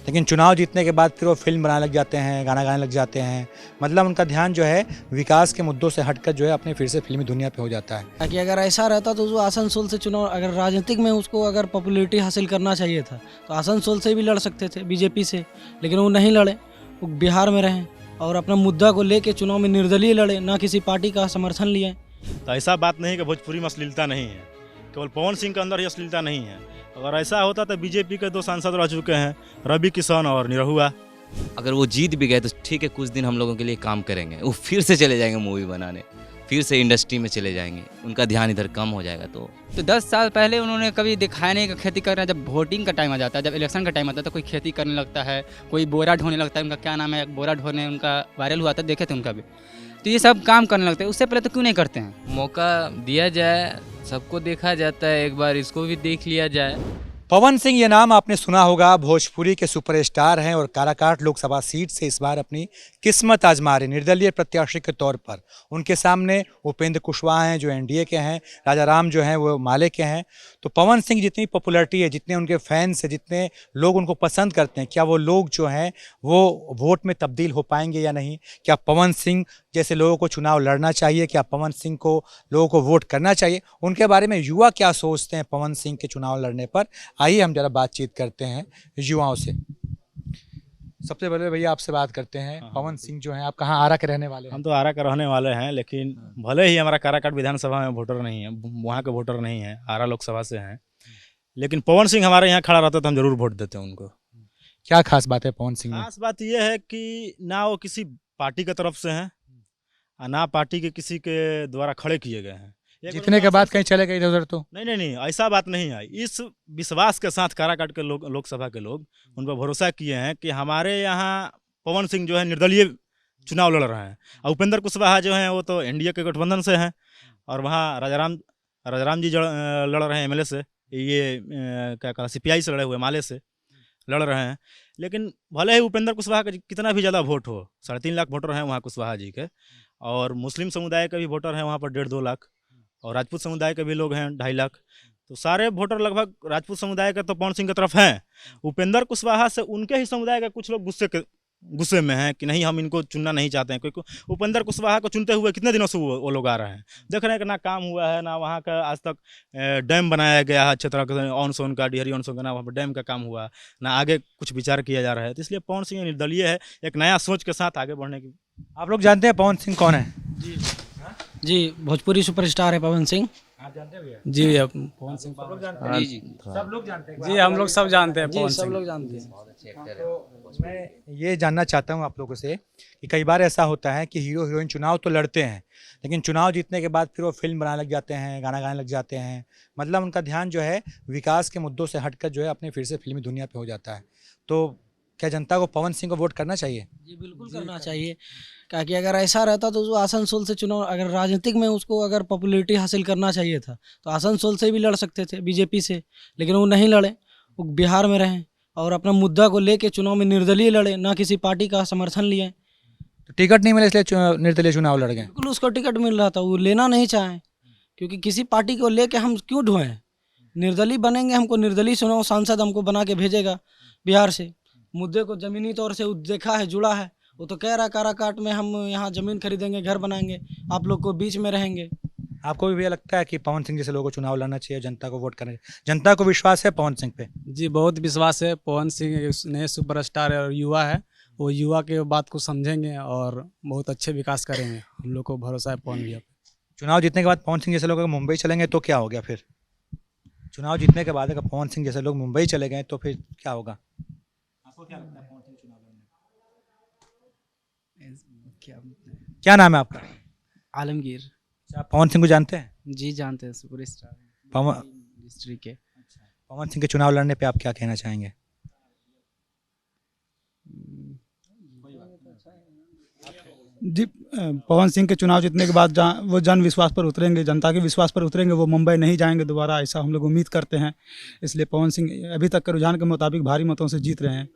लेकिन चुनाव जीतने के बाद फिर वो फिल्म बनाने लग जाते हैं, गाना गाने लग जाते हैं। मतलब उनका ध्यान जो है विकास के मुद्दों से हटकर जो है अपने फिर से फिल्मी दुनिया पे हो जाता है। ताकि अगर ऐसा रहता तो जो आसनसोल से चुनाव, अगर राजनीतिक में उसको अगर पॉपुलैरिटी हासिल करना चाहिए था तो आसनसोल से भी लड़ सकते थे बीजेपी से, लेकिन वो नहीं लड़े, वो बिहार में रहें और अपना मुद्दा को लेके चुनाव में निर्दलीय लड़े, ना किसी पार्टी का समर्थन लिए। तो ऐसा बात नहीं कि भोजपुरी में अश्लीलता नहीं है, केवल पवन सिंह के अंदर ही अश्लीलता नहीं है। अगर ऐसा होता तो बीजेपी के 2 सांसद रह चुके हैं, रवि किशन और निरहुआ। अगर वो जीत भी गए तो ठीक है, कुछ दिन हम लोगों के लिए काम करेंगे, वो फिर से चले जाएंगे मूवी बनाने, फिर से इंडस्ट्री में चले जाएंगे, उनका ध्यान इधर कम हो जाएगा। तो 10 साल पहले उन्होंने कभी दिखाया नहीं कि खेती कर रहे हैं। जब वोटिंग का टाइम आ जाता है, जब इलेक्शन का टाइम आता है तो कोई खेती करने लगता है, कोई बोरा ढोने लगता है। उनका क्या नाम है, बोरा ढोने उनका वायरल हुआ था, देखे थे उनका भी। तो ये सब काम करने लगते हैं, उससे पहले तो क्यों नहीं करते हैं? मौका दिया जाए, सबको देखा जाता है, एक बार इसको भी देख लिया जाए। पवन सिंह ये नाम आपने सुना होगा, भोजपुरी के सुपरस्टार हैं और काराकाट लोकसभा सीट से इस बार अपनी किस्मत आजमा रहे निर्दलीय प्रत्याशी के तौर पर। उनके सामने उपेंद्र कुशवाहा हैं जो एनडीए के हैं, राजा राम जो हैं वो माले के हैं। तो पवन सिंह जितनी पॉपुलैरिटी है, जितने उनके फैंस हैं, जितने लोग उनको पसंद करते हैं, क्या वो लोग जो हैं वो वोट में तब्दील हो पाएंगे या नहीं? क्या पवन सिंह जैसे लोगों को चुनाव लड़ना चाहिए? क्या पवन सिंह को लोगों को वोट करना चाहिए? उनके बारे में युवा क्या सोचते हैं पवन सिंह के चुनाव लड़ने पर? आइए हम जरा बातचीत करते हैं युवाओं से। सबसे पहले भैया आपसे बात करते हैं। पवन सिंह जो हैं, आप कहाँ आरा के रहने वाले हैं? हम तो आरा के रहने वाले हैं, लेकिन भले ही हमारा काराकाट विधानसभा में वोटर नहीं है, वहाँ के वोटर नहीं है, आरा लोकसभा से हैं, लेकिन पवन सिंह हमारे यहाँ खड़ा रहता तो हम जरूर वोट देते हैं उनको। क्या खास बात है पवन सिंह में? खास बात यह है कि ना वो किसी पार्टी की तरफ से हैं और ना पार्टी के किसी के द्वारा खड़े किए गए हैं। जीतने के बाद कहीं चले गए इधर उधर तो? नहीं, ऐसा बात नहीं है। इस विश्वास के साथ काराकाट के लोग, लोकसभा के लोग उन पर भरोसा किए हैं कि हमारे यहाँ पवन सिंह जो है निर्दलीय चुनाव लड़ रहे हैं, और उपेंद्र कुशवाहा जो हैं वो तो एनडीए के गठबंधन से हैं, और वहाँ राजाराम जी लड़ रहे हैं एमएलए से, ये क्या कहना सीपीआई से लड़े हुए माले से लड़ रहे हैं। लेकिन भले ही उपेंद्र कुशवाहा का कितना भी ज़्यादा वोट हो, 3.5 लाख वोटर हैं वहाँ कुशवाहा जी के, और मुस्लिम समुदाय के भी वोटर हैं वहाँ पर 1.5-2 लाख, और राजपूत समुदाय के भी लोग हैं 2.5 लाख। तो सारे वोटर लगभग राजपूत समुदाय के तो पवन सिंह की तरफ हैं। उपेंद्र कुशवाहा से उनके ही समुदाय के कुछ लोग गुस्से में हैं कि नहीं, हम इनको चुनना नहीं चाहते हैं, क्योंकि उपेंद्र कुशवाहा को चुनते हुए कितने दिनों से वो लोग आ रहे हैं। देख रहे हैं कि ना काम हुआ है, ना वहाँ का आज तक डैम बनाया गया है अच्छे तरह का, ऑन सोन का, डिहरी ऑन सोन का, ना वहाँ पर डैम का काम हुआ, ना आगे कुछ विचार किया जा रहा है। तो इसलिए पवन सिंह निर्दलीय है, एक नया सोच के साथ आगे बढ़ने की। आप लोग जानते हैं पवन सिंह कौन है? जी, भोजपुरी सुपरस्टार है पवन सिंह। आप जानते हैं? जी भैया, पवन सिंह सब लोग जानते हैं? सब लोग जानते हैं? जी, हम लोग सब जानते हैं जी, पवन सब सिंह। लोग जानते हैं। तो मैं ये जानना चाहता हूँ आप लोगों से कि कई बार ऐसा होता है कि हीरो हीरोइन चुनाव तो लड़ते हैं, लेकिन चुनाव जीतने के बाद फिर वो फिल्म बनाने लग जाते हैं, गाना गाने लग जाते हैं। मतलब उनका ध्यान जो है विकास के मुद्दों से हटकर जो है अपने फिर से फिल्मी दुनिया पे हो जाता है। तो क्या जनता को पवन सिंह को वोट करना चाहिए? जी बिल्कुल करना चाहिए, क्योंकि अगर ऐसा रहता तो जो आसनसोल से चुनाव, अगर राजनीतिक में उसको अगर पॉपुलैरिटी हासिल करना चाहिए था तो आसनसोल से भी लड़ सकते थे बीजेपी से, लेकिन वो नहीं लड़े, वो बिहार में रहें और अपना मुद्दा को लेके चुनाव में निर्दलीय लड़े, ना किसी पार्टी का समर्थन लिए। तो टिकट नहीं मिले इसलिए निर्दलीय चुनाव लड़ गए? बिल्कुल उसको टिकट मिल रहा था, वो लेना नहीं चाहें, क्योंकि किसी पार्टी को लेके हम क्यों ढोएं? निर्दलीय बनेंगे, हमको निर्दलीय चुनाव सांसद हमको बना के भेजेगा बिहार से। मुद्दे को ज़मीनी तौर से देखा है, जुड़ा है। वो तो कह रहा काराकाट में हम यहाँ ज़मीन खरीदेंगे, घर बनाएंगे, आप लोग को बीच में रहेंगे। आपको भी भैया लगता है कि पवन सिंह जैसे लोगों को चुनाव लड़ना चाहिए, जनता को वोट करना चाहिए? जनता को विश्वास है पवन सिंह पे? जी, बहुत विश्वास है। पवन सिंह एक नए सुपरस्टार है और युवा है, वो युवा के बात को समझेंगे और बहुत अच्छे विकास करेंगे। हम लोग को भरोसा है पवन भैया पे। चुनाव जीतने के बाद पवन सिंह जैसे लोग अगर मुंबई चलेंगे तो क्या हो गया फिर? चुनाव जीतने के बाद अगर पवन सिंह जैसे लोग मुंबई चले गए तो फिर क्या होगा? आपको क्या लगता है पवन सिंह चुनाव लड़ने? क्या नाम है आपका? आलमगीर। अच्छा, आप पवन सिंह को जानते हैं? जी जानते हैं, सुपरस्टार पवन डिस्ट्रिक्ट के। पवन सिंह के चुनाव लड़ने पे आप क्या कहना चाहेंगे? जी, पवन सिंह के चुनाव जीतने के बाद वो जन विश्वास पर उतरेंगे, जनता के विश्वास पर उतरेंगे, वो मुंबई नहीं जाएंगे दोबारा, ऐसा हम लोग उम्मीद करते हैं। इसलिए पवन सिंह अभी तक के रुझान के मुताबिक भारी मतों से जीत रहे हैं।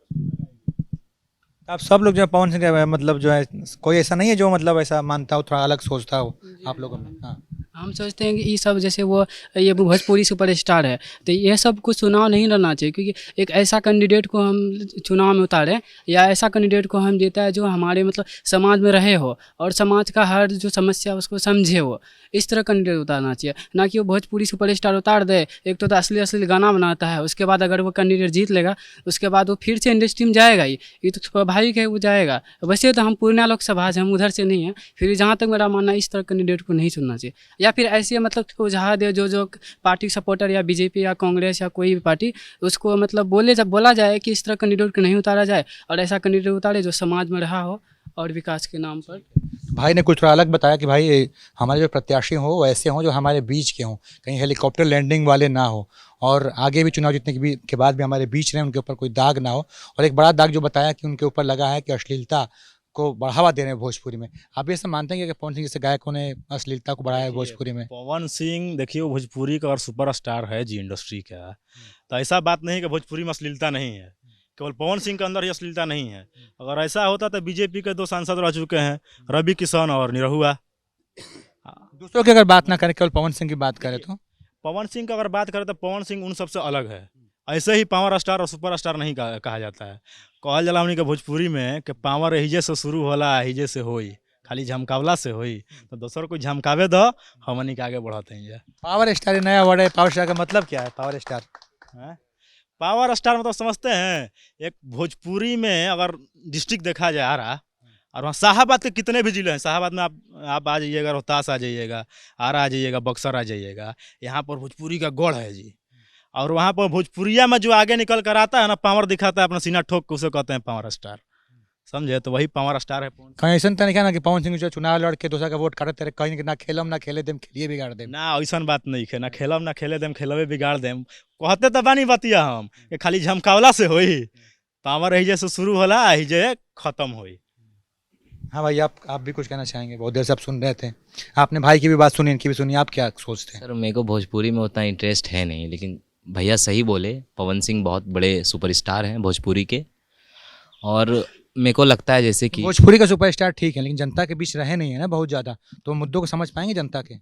आप सब लोग जो है पवन सिंह के मतलब जो है कोई ऐसा नहीं है जो मतलब ऐसा मानता हो, थोड़ा अलग सोचता हो आप लोगों में? हाँ, हम सोचते हैं कि ये सब जैसे वो ये भोजपुरी सुपरस्टार है, तो ये सब कुछ चुनाव नहीं लड़ना चाहिए, क्योंकि एक ऐसा कैंडिडेट को हम चुनाव में उतारें या ऐसा कैंडिडेट को हम देता है जो हमारे मतलब समाज में रहे हो और समाज का हर जो समस्या उसको समझे हो, इस तरह कैंडिडेट उतारना चाहिए, ना कि वो भोजपुरी सुपरस्टार उतार दे। एक तो असली गाना बनाता है, उसके बाद अगर वो कैंडिडेट जीत लेगा उसके बाद वो फिर से इंडस्ट्री में जाएगा ही, ये तो स्वाभाविक है, वो जाएगा। वैसे तो हम पूर्णिया लोकसभा से हम उधर से नहीं हैं, फिर जहाँ तक मेरा मानना है इस तरह कैंडिडेट को नहीं चुनना चाहिए, या फिर ऐसे मतलब को जहाँ दे जो पार्टी सपोर्टर या बीजेपी या कांग्रेस या कोई भी पार्टी, उसको मतलब बोला जाए कि इस तरह कैंडिडेट को नहीं उतारा जाए और ऐसा कैंडिडेट उतारे जो समाज में रहा हो और विकास के नाम पर। भाई ने कुछ थोड़ा अलग बताया कि भाई हमारे जो प्रत्याशी हो वो ऐसे हों जो हमारे बीच के हों, कहीं हेलीकॉप्टर लैंडिंग वाले ना हो, और आगे भी चुनाव जीतने के बाद भी हमारे बीच रहें, उनके ऊपर कोई दाग ना हो। और एक बड़ा दाग जो बताया कि उनके ऊपर लगा है कि अश्लीलता को बढ़ावा दे रहे हैं भोजपुरी में। आप ये सब मानते हैं कि पवन सिंह जैसे गायकों ने अश्लीलता को बढ़ाया है भोजपुरी में? पवन सिंह देखिए, वो भोजपुरी का और सुपरस्टार है जी इंडस्ट्री का, तो ऐसा बात नहीं कि भोजपुरी में अश्लीलता नहीं है, केवल पवन सिंह के अंदर ही अश्लीलता नहीं है। अगर ऐसा होता तो बीजेपी के 2 सांसद रह चुके हैं, रवि किशन और निरहुआ। दूसरों की अगर बात ना करें, केवल पवन सिंह की बात करें तो पवन सिंह की अगर बात करें तो पवन सिंह उन सबसे अलग है। ऐसे ही पावर स्टार और सुपर स्टार नहीं कहा जाता है। कहल जाला हमनी के भोजपुरी में कि पावर एहिजे से शुरू होला, एहिजे से होई, खाली झमकावला से होई, तो दोसर को झमकावे दो, हमनी के आगे बढ़ते हैं। पावर स्टार ही नया वर्ड है। पावर स्टार का मतलब क्या है? पावर स्टार पावर स्टार मतलब समझते हैं, एक भोजपुरी में अगर डिस्ट्रिक्ट देखा जाए आरा, और वहाँ शाहाबाद के कितने भी जिले हैं, शाहाबाद में आप आ जाइएगा, रोहतास आ जाइएगा, आरा आ जाइएगा, बक्सर आ जाइएगा, यहाँ पर भोजपुरी का गढ़ है जी। और वहाँ पर भोजपुरिया में जो आगे निकल कर आता है ना, पावर दिखाता है, अपना सीना ठोक के, उसे कहते हैं पावर स्टार, समझे? तो वही पावर स्टार है। कहीं ऐसा तो नहीं कहना कि पवन सिंह जो चुनाव लड़ के दूसरा का वोट काटे तेरे कहीं ना खेलम ना खेले देम, खेलिए बिगाड़ देम? ना ऐसा बात नहीं है, ना खेलम ना खेले देम, खेलवे बिगाड़ देम, कहते तो बानी बतिया हम कि खाली झमकावला से होई, पावर एहिजे से शुरू होला, एहिजे खत्म होई। हाँ भाई, आप भी कुछ कहना चाहेंगे? बहुत देर से आप सुन रहे थे, आपने भाई की भी बात सुनी, इनकी भी सुनी, आप क्या सोचते हैं? सर मेरे को भोजपुरी में उतना इंटरेस्ट है नहीं, लेकिन भैया सही बोले, पवन सिंह बहुत बड़े सुपरस्टार हैं भोजपुरी के, और मेरे को लगता है जैसे कि भोजपुरी का सुपरस्टार ठीक है, लेकिन जनता के बीच रहे नहीं है ना बहुत ज़्यादा, तो मुद्दों को समझ पाएंगे जनता के?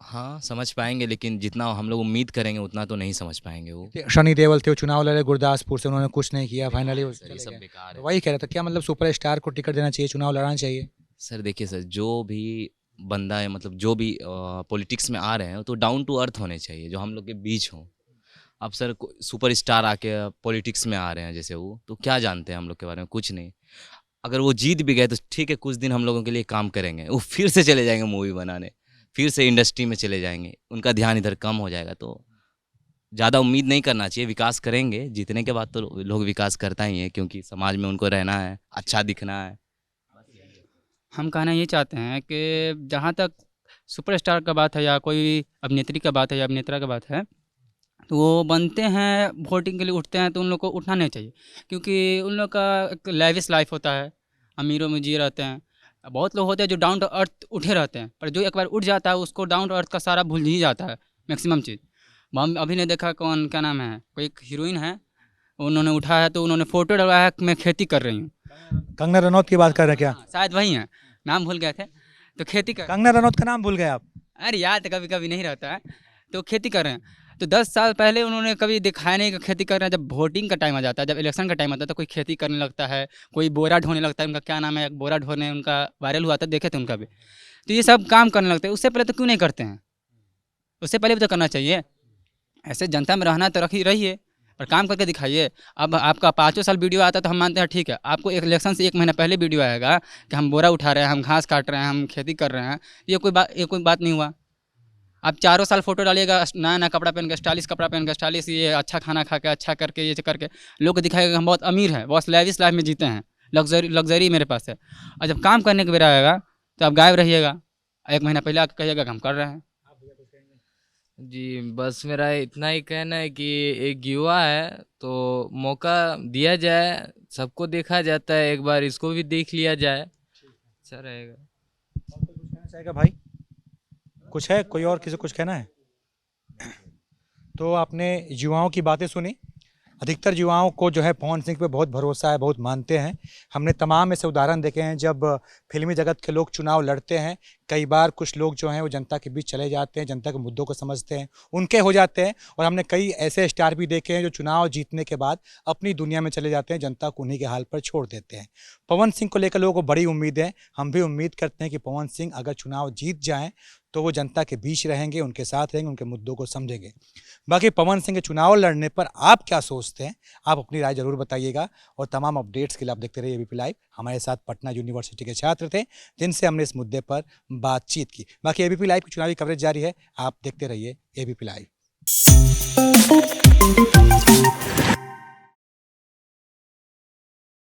हाँ समझ पाएंगे, लेकिन जितना हम लोग उम्मीद करेंगे उतना तो नहीं समझ पाएंगे वो। शनि देओल थे, वो चुनाव लड़े गुरदासपुर से, उन्होंने कुछ नहीं किया, फाइनली सर ये सब बेकार तो है। वही कह रहा था, क्या मतलब सुपरस्टार को टिकट देना चाहिए, चुनाव लड़ाना चाहिए? सर देखिए सर, जो भी बंदा है, मतलब जो भी पॉलिटिक्स में आ रहे हैं, तो डाउन टू अर्थ होने चाहिए, जो हम लोग के बीच हों। अब सर सुपरस्टार आके पॉलिटिक्स में आ रहे हैं जैसे वो, तो क्या जानते हैं हम लोग के बारे में? कुछ नहीं। अगर वो जीत भी गए तो ठीक है, कुछ दिन हम लोगों के लिए काम करेंगे, वो फिर से चले जाएंगे मूवी बनाने, फिर से इंडस्ट्री में चले जाएंगे, उनका ध्यान इधर कम हो जाएगा। तो ज़्यादा उम्मीद नहीं करना चाहिए। विकास करेंगे, जीतने के बाद तो लोग विकास करता ही है, क्योंकि समाज में उनको रहना है, अच्छा दिखना है। हम कहना ये चाहते हैं कि जहाँ तक सुपरस्टार का बात है या कोई अभिनेत्री का बात है या अभिनेता का बात है, तो वो बनते हैं, वोटिंग के लिए उठते हैं, तो उन लोग को उठना नहीं चाहिए, क्योंकि उन लोग का एक लेविश लाइफ होता है, अमीरों में जी रहते हैं। बहुत लोग होते हैं जो डाउन टू अर्थ उठे रहते हैं, पर जो एक बार उठ जाता है उसको डाउन टू अर्थ का सारा भूल ही जाता है, मैक्सिमम चीज़। हम अभी ने देखा, कौन क्या नाम है, कोई एक हीरोइन है, उन्होंने उठा है तो उन्होंने फ़ोटो डलवाया है कि मैं खेती कर रही हूँ। कंगना रनौत की बात कर रहे हैं क्या? शायद वही है, नाम भूल गए थे। तो खेती कर, कंगना रनौत का नाम भूल गए आप? अरे याद कभी कभी नहीं रहता है। तो खेती कर रहे हैं, तो 10 साल पहले उन्होंने कभी दिखाया नहीं कि खेती कर रहे हैं। जब वोटिंग का टाइम आ जाता है, जब इलेक्शन का टाइम आता है, तो कोई खेती करने लगता है, कोई बोरा ढोने लगता है। उनका क्या नाम है, एक बोरा ढोने उनका वायरल हुआ था, देखे थे उनका भी। तो ये सब काम करने लगते हैं, उससे पहले तो क्यों नहीं करते हैं? उससे पहले भी तो करना चाहिए। ऐसे जनता में रहना तो रहिए, और काम करके दिखाइए। अब आपका 5 साल वीडियो आता है तो हम मानते हैं ठीक है, आपको एक इलेक्शन से 1 महीना पहले वीडियो आएगा कि हम बोरा उठा रहे हैं, हम घास काट रहे हैं, हम खेती कर रहे हैं, ये कोई बात नहीं हुआ। आप 4 साल फोटो डालिएगा, नया नया कपड़ा पहन के, स्टाइलिश कपड़ा पहन के, स्टाइलिश ये अच्छा खाना खा के, अच्छा करके, ये करके लोग को दिखाएगा कि हम बहुत अमीर हैं, बहुत लेविश लाइफ में जीते हैं, लग्जरी मेरे पास है। और जब काम करने के बेरा आएगा तो आप गायब रहिएगा। 1 महीना पहले आकर कहिएगा कि हम कर रहे हैं। जी बस मेरा इतना ही कहना है कि एक युवा है तो मौका दिया जाए, सबको देखा जाता है, एक बार इसको भी देख लिया जाए, अच्छा रहेगा। कुछ कहना चाहेगा भाई? कुछ है, कोई और किसी कुछ कहना है? तो आपने युवाओं की बातें सुनी। अधिकतर युवाओं को जो है पवन सिंह पे बहुत भरोसा है, बहुत मानते हैं। हमने तमाम ऐसे उदाहरण देखे हैं जब फिल्मी जगत के लोग चुनाव लड़ते हैं, कई बार कुछ लोग जो हैं वो जनता के बीच चले जाते हैं, जनता के मुद्दों को समझते हैं, उनके हो जाते हैं, और हमने कई ऐसे स्टार भी देखे हैं जो चुनाव जीतने के बाद अपनी दुनिया में चले जाते हैं, जनता को उन्हीं के हाल पर छोड़ देते हैं। पवन सिंह को लेकर लोगों को बड़ी उम्मीद है। हम भी उम्मीद करते हैं कि पवन सिंह अगर चुनाव जीत जाएं तो वो जनता के बीच रहेंगे, उनके साथ रहेंगे, उनके मुद्दों को समझेंगे। बाकी पवन सिंह के चुनाव लड़ने पर आप क्या सोचते हैं, आप अपनी राय जरूर बताइएगा। और तमाम अपडेट्स के लिए आप देखते रहिए एबीपी लाइव। हमारे साथ पटना यूनिवर्सिटी के छात्र थे जिनसे हमने इस मुद्दे पर बातचीत की। बाकी एबीपी लाइव की चुनावी कवरेज जारी है, आप देखते रहिए एबीपी लाइव।